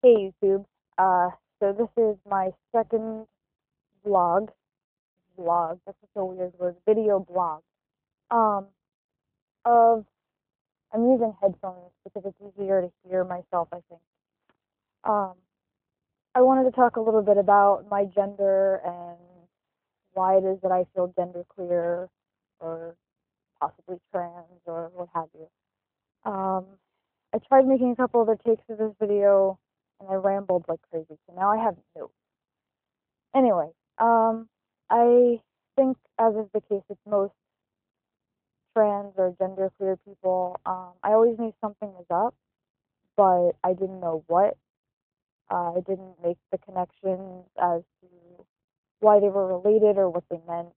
Hey YouTube. So this is my second vlog. That's such a weird word. Video blog. Um, of I'm using headphones because it's easier to hear myself, I think. Um, I wanted to talk a little bit about my gender and why it is that I feel genderqueer or possibly trans or what have you. Um, I tried making a couple other takes of this video and I rambled like crazy, so now I have notes. Anyway, I think, as is the case with most trans or genderqueer people, I always knew something was up, but I didn't know what. I didn't make the connections as to why they were related or what they meant.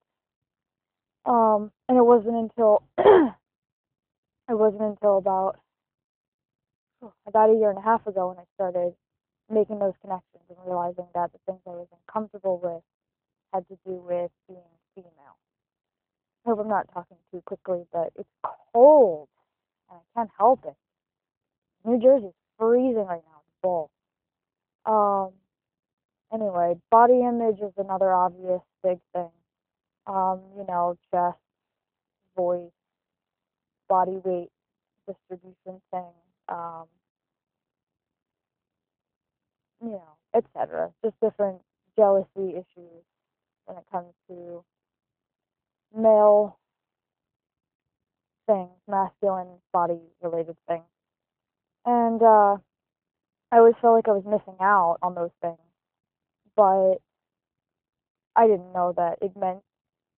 And it wasn't until about a year and a half ago when I started making those connections and realizing that the things I was uncomfortable with had to do with being female. I hope I'm not talking too quickly, but it's cold and I can't help it. New Jersey's freezing right now. It's bull. Um. Anyway, body image is another obvious big thing. Chest, voice, body weight distribution thing. Um. Etc. Just different jealousy issues when it comes to male things, masculine body related things. And I always felt like I was missing out on those things, but I didn't know that it meant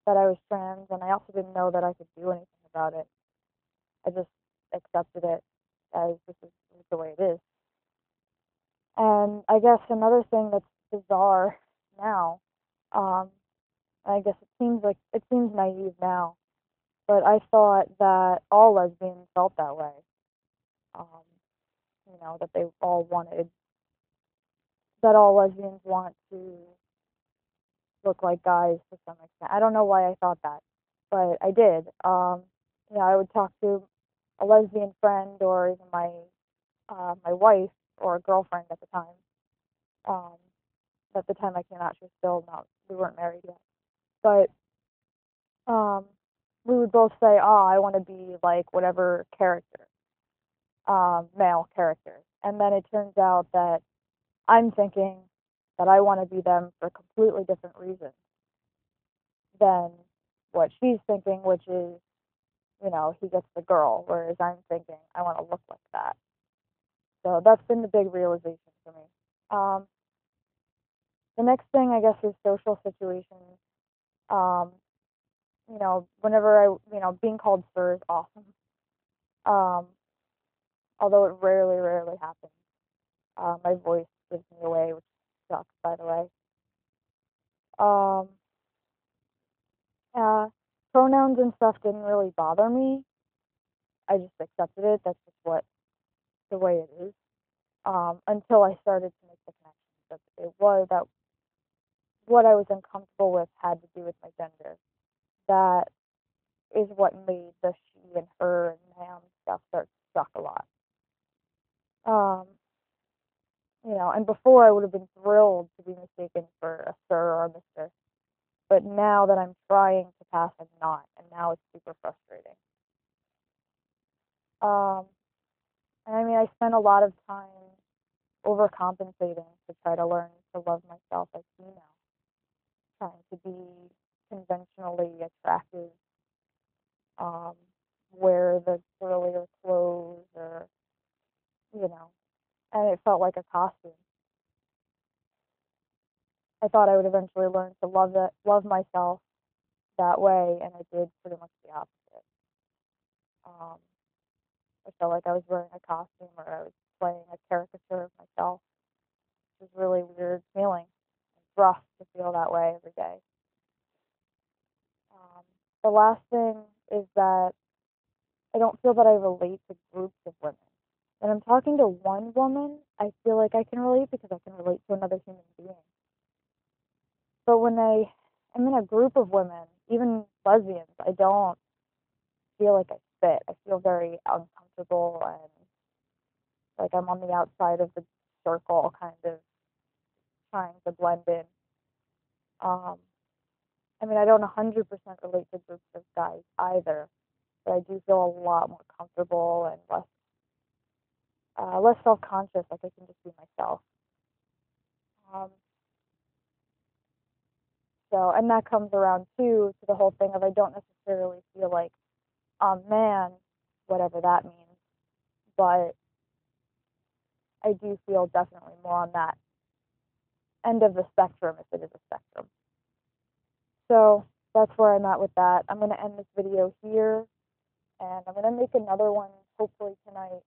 that I was trans, and I also didn't know that I could do anything about it. I just accepted it as this is the way it is. And I guess another thing that's bizarre now, um, I guess it seems naive now, but I thought that all lesbians felt that way. Um, that they all wanted, that all lesbians want to look like guys to some extent. I don't know why I thought that, but I did. I would talk to a lesbian friend or even my wife or a girlfriend at the time. Um, at the time I came out, she was still not. We weren't married yet, but um, we would both say, "Oh, I want to be like whatever character, male character," and then it turns out that I'm thinking that I want to be them for completely different reasons than what she's thinking, which is, he gets the girl, whereas I'm thinking I want to look like that. So that's been the big realization for me. Um, the next thing, I guess, is social situations. Um, whenever being called sir is awesome. Um, although it rarely happens. My voice gives me away, which sucks, by the way. Um, uh, Pronouns and stuff didn't really bother me. I just accepted it. That's just the way it is. Until I started to make the connection that it was that what I was uncomfortable with had to do with my gender. That is what made the she and her and ma'am stuff start to suck a lot. Um, and before I would have been thrilled to be mistaken for a sir or a mister, but now that I'm trying to pass, I'm not, and now it's super frustrating. Um, and I mean, I spent a lot of time overcompensating to try to learn to love myself as female, trying to be conventionally attractive, um, wear the girlier clothes, or you know, and it felt like a costume. I thought I would eventually learn to love myself that way, and I did pretty much the opposite. Um, I felt like I was wearing a costume or I was playing a caricature of myself. It was a really weird feeling. It's rough to feel that way every day. The last thing is that I don't feel that I relate to groups of women. When I'm talking to one woman, I feel like I can relate because I can relate to another human being. But when I am in a group of women, even lesbians, I don't feel like I fit. I feel very uncomfortable and like I'm on the outside of the circle, kind of trying to blend in. Um, I mean, I don't 100% relate to groups of guys either, but I do feel a lot more comfortable and less self-conscious, like I can just be myself. Um, so, and that comes around too to the whole thing of I don't necessarily feel like a man, whatever that means, but I do feel definitely more on that end of the spectrum if it is a spectrum. So that's where I'm at with that. I'm going to end this video here, and I'm going to make another one hopefully tonight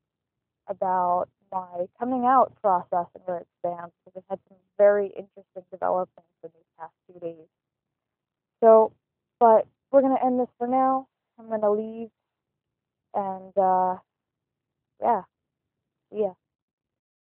about my coming out process and where it stands, because I've had some very interesting developments in these past 2 days. So, but we're going to end this for now. I'm going to leave, and yeah, see ya.